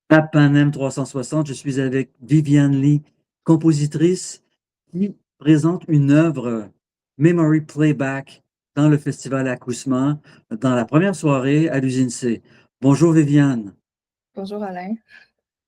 À Panem 360, je suis avec Viviane Lee, compositrice qui présente une œuvre Memory Playback dans le festival Acousma, dans la première soirée à l'usine C. Bonjour Viviane. Bonjour Alain.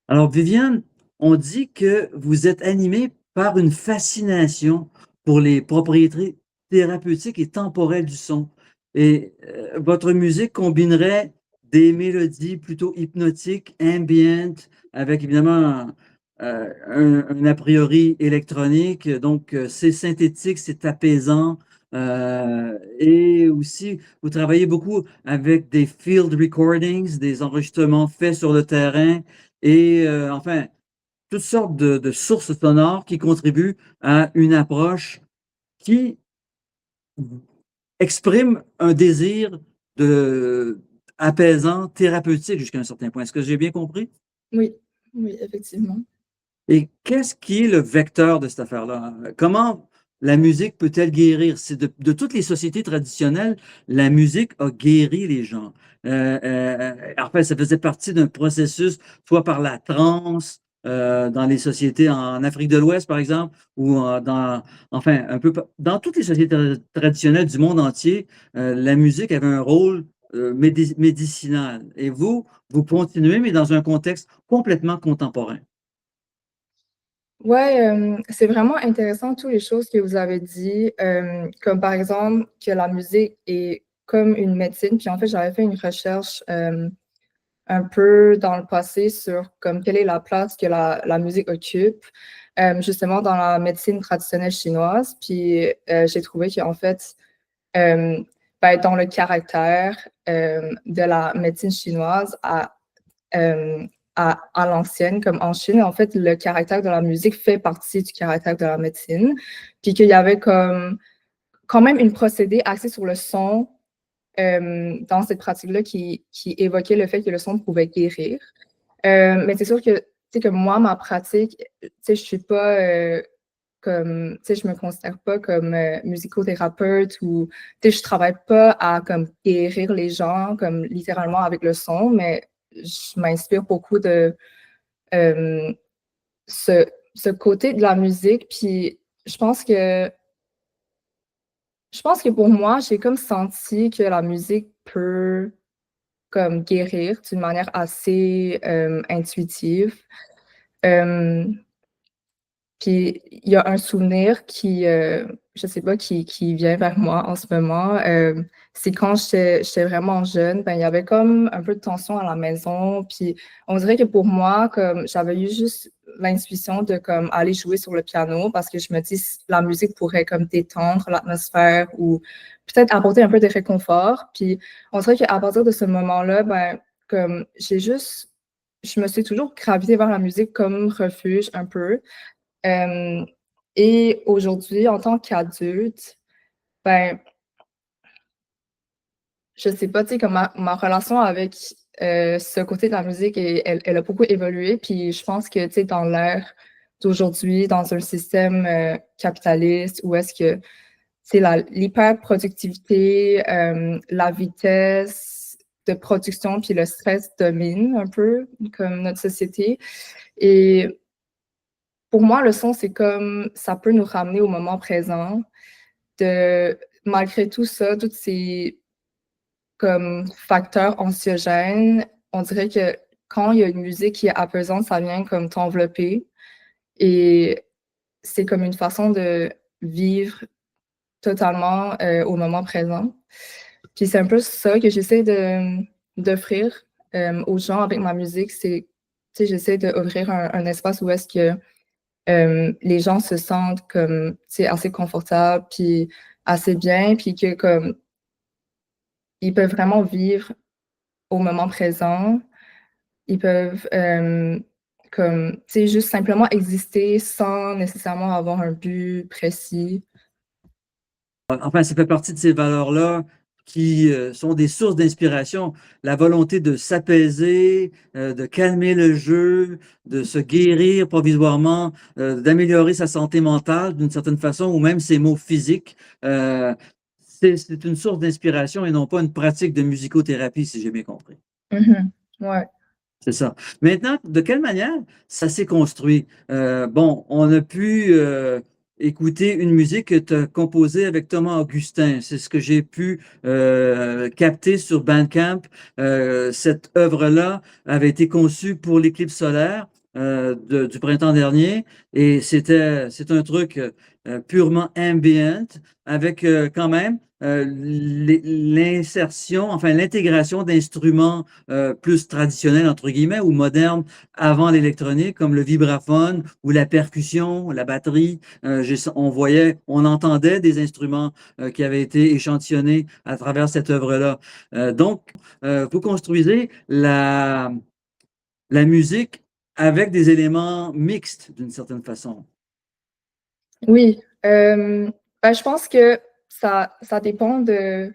Alors Viviane, on dit que vous êtes animée par une fascination pour les propriétés thérapeutiques et temporelles du son. Et votre musique combinerait des mélodies plutôt hypnotiques, ambient, avec évidemment un a priori électronique. Donc c'est synthétique, c'est apaisant. Et aussi, vous travaillez beaucoup avec des field recordings, des enregistrements faits sur le terrain et enfin, toutes sortes de sources sonores qui contribuent à une approche qui exprime un désir de apaisant, thérapeutique jusqu'à un certain point. Est-ce que j'ai bien compris? Oui, oui, effectivement. Et qu'est-ce qui est le vecteur de cette affaire-là? Comment la musique peut-elle guérir? C'est de toutes les sociétés traditionnelles, la musique a guéri les gens. En fait, ça faisait partie d'un processus, soit par la transe, dans les sociétés en Afrique de l'Ouest, par exemple, ou enfin, dans toutes les sociétés traditionnelles du monde entier, la musique avait un rôle médicinal. Et vous continuez, mais dans un contexte complètement contemporain. Ouais, c'est vraiment intéressant toutes les choses que vous avez dit, comme par exemple que la musique est comme une médecine. Puis en fait, j'avais fait une recherche un peu dans le passé sur comme quelle est la place que la musique occupe, justement dans la médecine traditionnelle chinoise. Puis j'ai trouvé qu'en fait, euh, dans le caractère de la médecine chinoise euh, à l'ancienne, comme en Chine. En fait, le caractère de la musique fait partie du caractère de la médecine. Puis qu'il y avait comme quand même une procédé axée sur le son dans cette pratique-là qui évoquait le fait que le son pouvait guérir. Mais c'est sûr que, tu sais, que moi, ma pratique, tu sais, je suis pas comme, tu sais, je me considère pas comme musicothérapeute ou, tu sais, je travaille pas à comme guérir les gens comme littéralement avec le son, mais je m'inspire beaucoup de euh, ce côté de la musique. Puis je pense que je pense que pour moi, j'ai comme senti que la musique peut comme guérir d'une manière assez intuitive. Euh, Puis il y a un souvenir je sais pas, qui vient vers moi en ce moment. C'est quand j'étais vraiment jeune, ben, il y avait comme un peu de tension à la maison. Puis on dirait que pour moi, comme j'avais eu juste l'intuition de comme aller jouer sur le piano parce que je me dis la musique pourrait comme détendre l'atmosphère ou peut-être apporter un peu de réconfort. Puis on dirait qu'à partir de ce moment-là, ben, comme je me suis toujours gravitée vers la musique comme refuge un peu. Euh, et aujourd'hui, en tant qu'adulte, ben, je sais pas, tu sais, comme ma relation avec ce côté de la musique, elle a beaucoup évolué. Puis je pense que, tu sais, dans l'ère d'aujourd'hui, dans un système capitaliste, où est-ce que c'est l'hyper-productivité, la vitesse de production, puis le stress domine un peu comme notre société. Et pour moi, le son, c'est comme ça peut nous ramener au moment présent, de malgré tout ça, tous ces comme facteurs anxiogènes, on dirait que quand il y a une musique qui est apaisante, ça vient comme t'envelopper et c'est comme une façon de vivre totalement au moment présent. Puis c'est un peu ça que j'essaie d'offrir aux gens avec ma musique, c'est, tu sais, j'essaie d'offrir un espace où est-ce que les gens se sentent comme, c'est assez confortables, puis assez bien, puis que comme ils peuvent vraiment vivre au moment présent. Ils peuvent comme, tu sais, juste simplement exister sans nécessairement avoir un but précis. Enfin, ça fait partie de ces valeurs-là qui sont des sources d'inspiration. La volonté de s'apaiser, de calmer le jeu, de se guérir provisoirement, d'améliorer sa santé mentale d'une certaine façon, ou même ses maux physiques. C'est une source d'inspiration et non pas une pratique de musicothérapie, si j'ai bien compris. Mhm. Ouais. C'est ça. Maintenant, de quelle manière ça s'est construit? Bon, on a pu écouter une musique que tu as composée avec Thomas Augustin. C'est ce que j'ai pu capter sur Bandcamp. Cette œuvre-là avait été conçue pour l'éclipse solaire du printemps dernier et c'est un truc purement ambient avec quand même l'insertion, enfin l'intégration d'instruments plus traditionnels, entre guillemets, ou modernes avant l'électronique, comme le vibraphone ou la percussion, la batterie. On entendait des instruments qui avaient été échantillonnés à travers cette œuvre-là. Vous construisez la musique avec des éléments mixtes, d'une certaine façon. Oui, ben, je pense que ça dépend de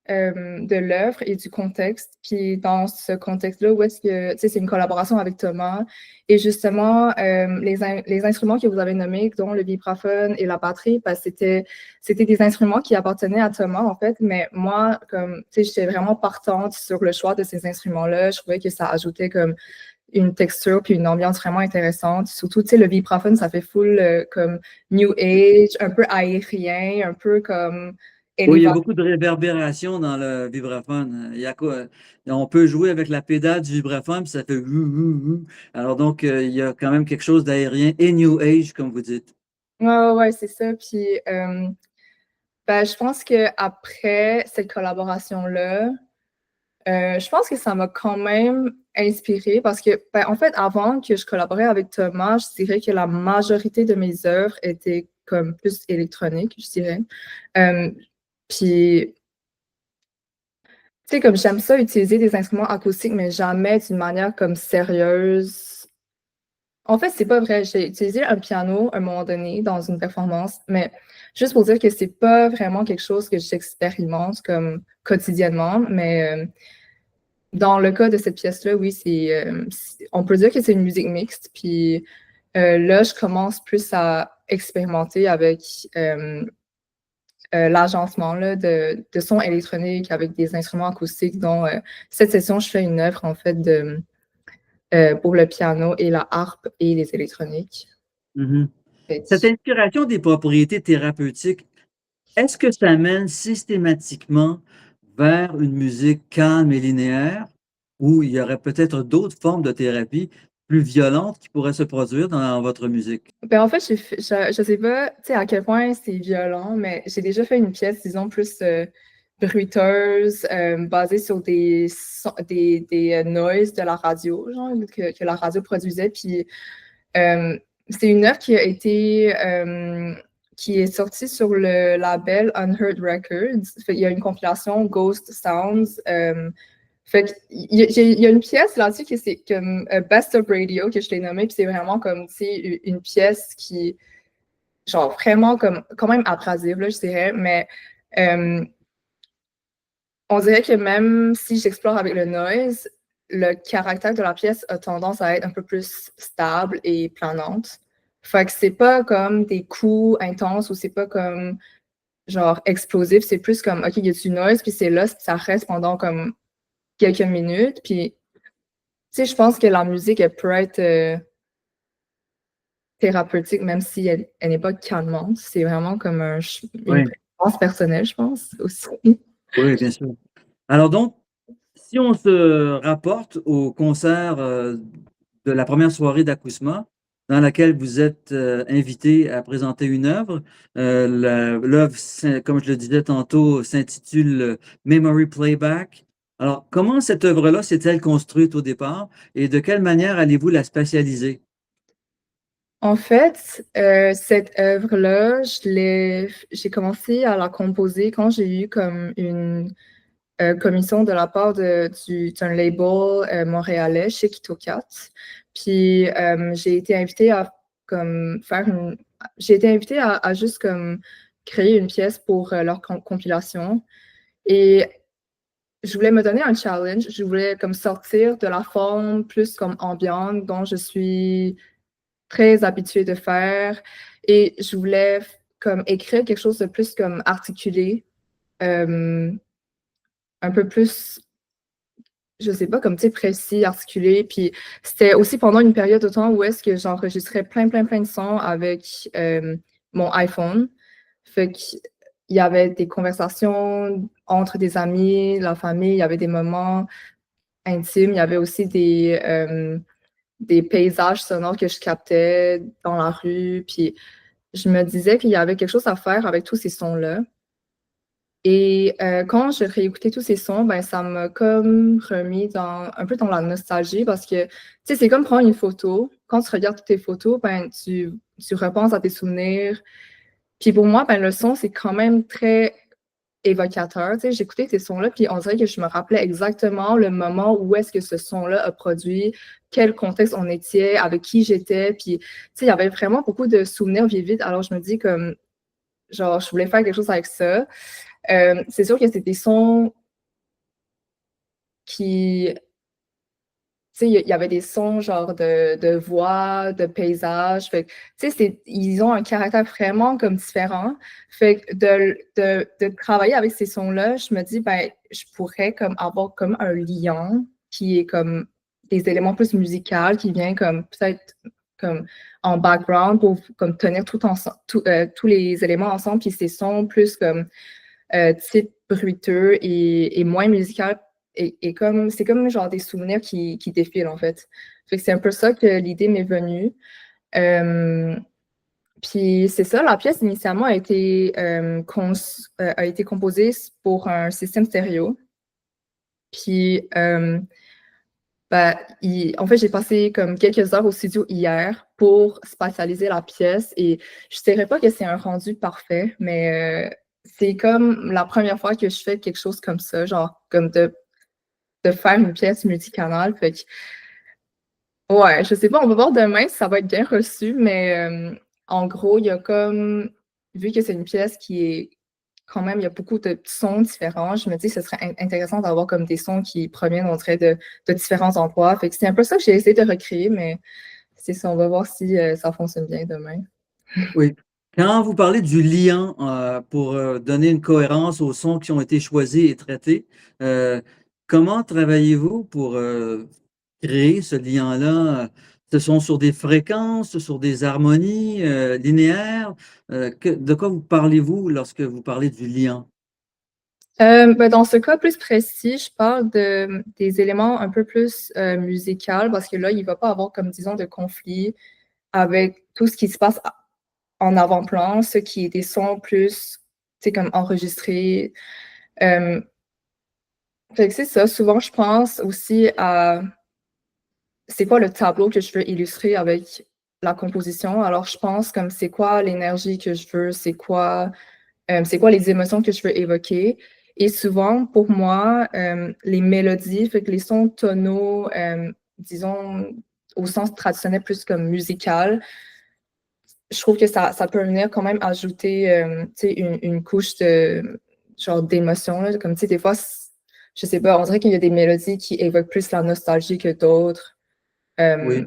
l'œuvre et du contexte. Puis dans ce contexte-là, où est-ce que, tu sais, c'est une collaboration avec Thomas. Et justement, les instruments que vous avez nommés, dont le vibraphone et la batterie, ben, c'était des instruments qui appartenaient à Thomas, en fait. Mais moi, comme, tu sais, j'étais vraiment partante sur le choix de ces instruments-là. Je trouvais que ça ajoutait comme une texture puis une ambiance vraiment intéressante. Surtout, tu sais, le vibraphone, ça fait full comme New Age, un peu aérien, un peu comme Oui, il y a élévateur. beaucoup de réverbération dans le vibraphone. Il y a quoi? On peut jouer avec la pédale du vibraphone, puis ça fait ouh. Alors donc, il y a quand même quelque chose d'aérien et New Age, comme vous dites. Ouais, c'est ça. Puis, ben, je pense qu'après cette collaboration-là, je pense que ça m'a quand même inspirée parce que, ben, en fait, avant que je collaborais avec Thomas, je dirais que la majorité de mes œuvres étaient comme plus électroniques, je dirais. Euh, Puis, tu sais, comme j'aime ça utiliser des instruments acoustiques, mais jamais d'une manière comme sérieuse. En fait, c'est pas vrai. J'ai utilisé un piano à un moment donné dans une performance, mais juste pour dire que c'est pas vraiment quelque chose que j'expérimente comme quotidiennement. Mais dans le cas de cette pièce-là, oui, on peut dire que c'est une musique mixte. Puis là, je commence plus à expérimenter avec l'agencement là, de sons électroniques avec des instruments acoustiques, dont cette session, je fais une œuvre en fait pour le piano et la harpe et les électroniques. Mhm. Cette Fait inspiration des propriétés thérapeutiques, est-ce que ça mène systématiquement vers une musique calme et linéaire, ou il y aurait peut-être d'autres formes de thérapie plus violentes qui pourraient se produire dans votre musique? Ben, en fait, je sais pas, tu sais, à quel point c'est violent, mais j'ai déjà fait une pièce, disons, plus bruiteuse, basée sur des noises de la radio, genre, que la radio produisait. Puis c'est une œuvre qui est sortie sur le label Unheard Records. Fait, il y a une compilation Ghost Sounds. Fait il y a une pièce là-dessus qui c'est comme Best of Radio que je l'ai nommée, puis c'est vraiment comme, tu sais, une pièce qui, genre, vraiment comme, quand même abrasive, là, je dirais, mais euh, on dirait que même si j'explore avec le noise, le caractère de la pièce a tendance à être un peu plus stable et planante. Fait que c'est pas comme des coups intenses ou c'est pas comme genre explosif, c'est plus comme OK, il y a du noise, puis c'est là, ça reste pendant comme quelques minutes. Puis, tu sais, je pense que la musique, elle peut être thérapeutique, même si elle n'est pas calmante. C'est vraiment comme une Oui, préférence personnelle, je pense, aussi. oui, bien sûr. Alors donc, si on se rapporte au concert de la première soirée d'Akousma, dans laquelle vous êtes invité à présenter une œuvre, l'œuvre, comme je le disais tantôt, s'intitule Memory Playback. Alors, comment cette œuvre-là s'est-elle construite au départ et de quelle manière allez-vous la spatialiser? En fait, cette œuvre-là, j'ai commencé à la composer quand j'ai eu comme une commission de la part d'un label montréalais chez KitoKat. Puis j'ai été invitée à comme j'ai été invitée à juste comme créer une pièce pour leur compilation. Et je voulais me donner un challenge. Je voulais comme sortir de la forme plus comme ambiante dont je suis très habituée de faire. Et je voulais comme écrire quelque chose de plus comme articulé, euh, un peu plus je sais pas, comme, tu sais, précis, articulé. Puis c'était aussi pendant une période de temps où est-ce que j'enregistrais plein de sons avec mon iPhone. Fait qu'il y avait des conversations entre des amis, la famille, il y avait des moments intimes, il y avait aussi des paysages sonores que je captais dans la rue. Puis je me disais qu'il y avait quelque chose à faire avec tous ces sons-là. Et quand je réécoutais tous ces sons, ben, ça m'a comme remis un peu dans la nostalgie parce que, tu sais, c'est comme prendre une photo. Quand tu regardes toutes tes photos, ben, tu repenses à tes souvenirs. Puis pour moi, ben, le son, c'est quand même très évocateur. Tu sais, j'écoutais ces sons-là, puis on dirait que je me rappelais exactement le moment où est-ce que ce son-là a produit, quel contexte on était, avec qui j'étais. Puis, tu sais, il y avait vraiment beaucoup de souvenirs vivides. Alors, je me dis comme, genre, je voulais faire quelque chose avec ça. C'est sûr que c'est des sons qui, tu sais, il y avait des sons genre de voix, de paysages. Fait que, tu sais, ils ont un caractère vraiment comme différent. Fait que de travailler avec ces sons-là, je me dis, ben, je pourrais comme avoir comme un lien qui est comme des éléments plus musicaux, qui vient comme peut-être comme en background pour comme tenir tous les éléments ensemble, puis ces sons plus comme type bruiteux et moins musical. Et comme c'est comme genre des souvenirs qui défilent en fait. Fait que c'est un peu ça que l'idée m'est venue. Puis c'est ça, la pièce initialement a été composée pour un système stéréo. Puis ben, en fait, j'ai passé comme quelques heures au studio hier pour spatialiser la pièce et je dirais pas que c'est un rendu parfait, mais c'est comme la première fois que je fais quelque chose comme ça, genre comme de faire une pièce multicanale. Fait que, ouais, je sais pas, on va voir demain si ça va être bien reçu, mais en gros, il y a comme, vu que c'est une pièce qui est quand même, il y a beaucoup de sons différents. Je me dis que ce serait intéressant d'avoir comme des sons qui proviennent, on dirait, de différents endroits. Fait que c'est un peu ça que j'ai essayé de recréer, mais c'est ça, on va voir si ça fonctionne bien demain. Oui. Quand vous parlez du lien pour donner une cohérence aux sons qui ont été choisis et traités, euh, comment travaillez-vous pour créer ce lien-là? Ce sont sur des fréquences, sur des harmonies linéaires? De quoi vous parlez-vous lorsque vous parlez du lien? Ben, dans ce cas plus précis, je parle des éléments un peu plus musicaux parce que là, il ne va pas avoir comme, disons, de conflit avec tout ce qui se passe en avant-plan, ce qui est des sons plus, tu sais, comme enregistrés. Euh, Fait que c'est ça. Souvent, je pense aussi à c'est quoi le tableau que je veux illustrer avec la composition. Alors, je pense comme c'est quoi l'énergie que je veux, c'est quoi les émotions que je veux évoquer. Et souvent, pour moi, les mélodies, fait que les sons tonaux, disons, au sens traditionnel, plus comme musical, je trouve que ça peut venir quand même ajouter une couche de genre d'émotion. Comme tu sais, des fois, je sais pas, on dirait qu'il y a des mélodies qui évoquent plus la nostalgie que d'autres. Euh, Oui.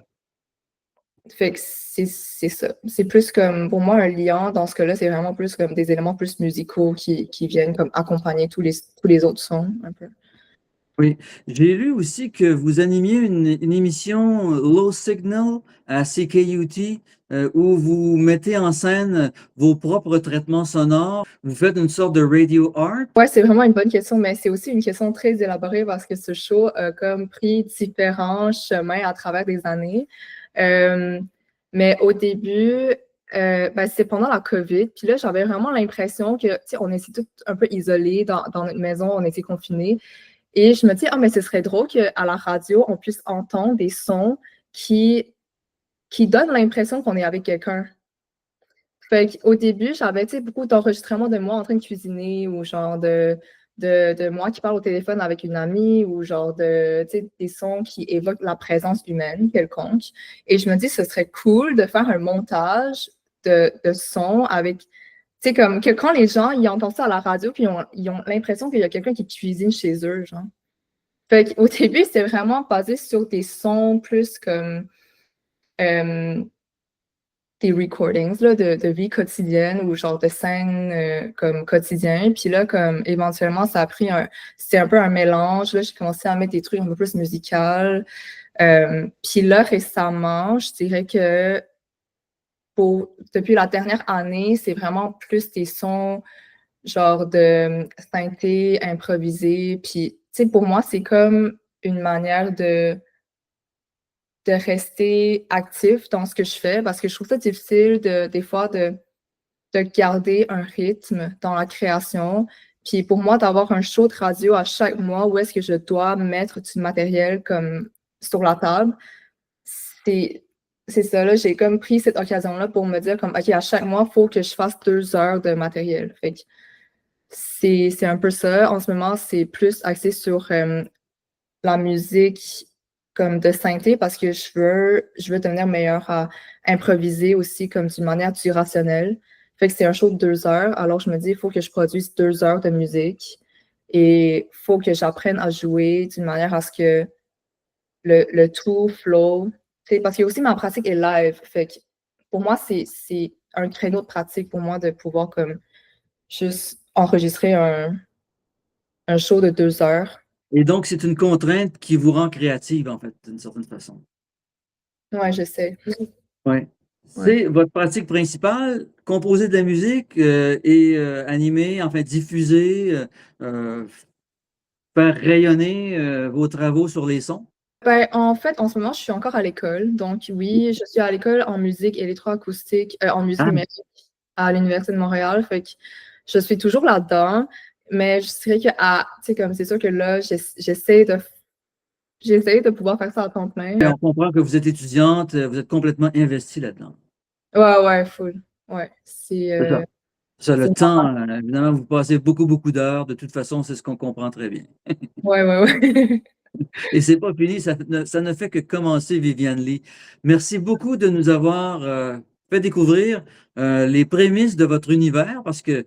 Fait que c'est ça. C'est plus comme, pour moi, un lien, dans ce cas-là, c'est vraiment plus comme des éléments plus musicaux qui viennent comme accompagner tous les autres sons, un peu. Oui, j'ai lu aussi que vous animiez une émission Low Signal à CKUT où vous mettez en scène vos propres traitements sonores. Vous faites une sorte de radio art. Ouais, c'est vraiment une bonne question, mais c'est aussi une question très élaborée parce que ce show a comme pris différents chemins à travers des années. Euh, mais au début, ben, c'est pendant la COVID, puis là, j'avais vraiment l'impression que, tu sais, on était tous un peu isolés dans notre maison, on était confinés. Et je me dis, ah, mais ce serait drôle qu'à la radio, on puisse entendre des sons qui donnent l'impression qu'on est avec quelqu'un. Fait qu'au début, j'avais, tu sais, beaucoup d'enregistrements de moi en train de cuisiner ou genre de moi qui parle au téléphone avec une amie ou genre tu sais, des sons qui évoquent la présence humaine quelconque. Et je me dis, ce serait cool de faire un montage de sons avec, tu sais, comme que quand les gens, ils entendent ça à la radio puis ils ont l'impression qu'il y a quelqu'un qui cuisine chez eux, genre. Fait qu'au début, c'était vraiment basé sur des sons plus comme euh, des recordings là, de vie quotidienne ou genre de scènes comme quotidien. Puis là, comme éventuellement, ça a pris c'était un peu un mélange. Là, j'ai commencé à mettre des trucs un peu plus musicaux. Puis là, récemment, je dirais que depuis la dernière année, c'est vraiment plus des sons genre de synthé improvisé. Puis, tu sais, pour moi, c'est comme une manière de rester actif dans ce que je fais parce que je trouve ça difficile des fois de garder un rythme dans la création. Puis pour moi, d'avoir un show de radio à chaque mois où est-ce que je dois mettre du matériel comme sur la table, c'est c'est ça, là, j'ai comme pris cette occasion-là pour me dire comme, OK, à chaque mois, il faut que je fasse 2 heures de matériel. Fait que c'est un peu ça. En ce moment, c'est plus axé sur la musique comme de synthé parce que je veux devenir meilleure à improviser aussi comme d'une manière du rationnel. Fait que c'est un show de 2 heures. Alors je me dis, il faut que je produise 2 heures de musique et il faut que j'apprenne à jouer d'une manière à ce que le tout flow. Parce que aussi ma pratique est live. Fait que pour moi, c'est un créneau de pratique pour moi de pouvoir comme juste enregistrer un show de 2 heures. Et donc, c'est une contrainte qui vous rend créative, en fait, d'une certaine façon. Ouais, je sais. Ouais. Ouais. C'est votre pratique principale, composer de la musique et animer, enfin diffuser, euh, faire rayonner vos travaux sur les sons? Ben, en fait, en ce moment, je suis encore à l'école. Donc, oui, je suis à l'école en musique électroacoustique, en musique Ah, numérique à l'Université de Montréal. Fait que je suis toujours là-dedans. Mais je dirais que, tu sais, comme c'est sûr que là, j'essaie de pouvoir faire ça à temps plein. on comprend que vous êtes étudiante, vous êtes complètement investie là-dedans. Ouais, ouais, full. Ouais, C'est ça. Ça, le c'est temps, évidemment, vous passez beaucoup, beaucoup d'heures. De toute façon, c'est ce qu'on comprend très bien. ouais, ouais, ouais. Et c'est pas fini, ça ne fait que commencer, Viviane Lee. Merci beaucoup de nous avoir fait découvrir les prémices de votre univers parce que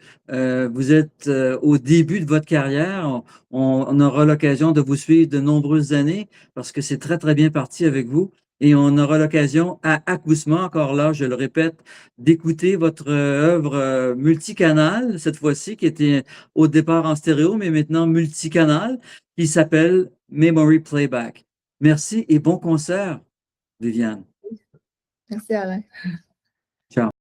vous êtes au début de votre carrière. On aura l'occasion de vous suivre de nombreuses années parce que c'est très, très bien parti avec vous. Et on aura l'occasion à Acousma, encore là, je le répète, d'écouter votre œuvre multicanale, cette fois-ci, qui était au départ en stéréo, mais maintenant multicanale, qui s'appelle Memory Playback. Merci et bon concert, Viviane. Merci, Alain. Ciao.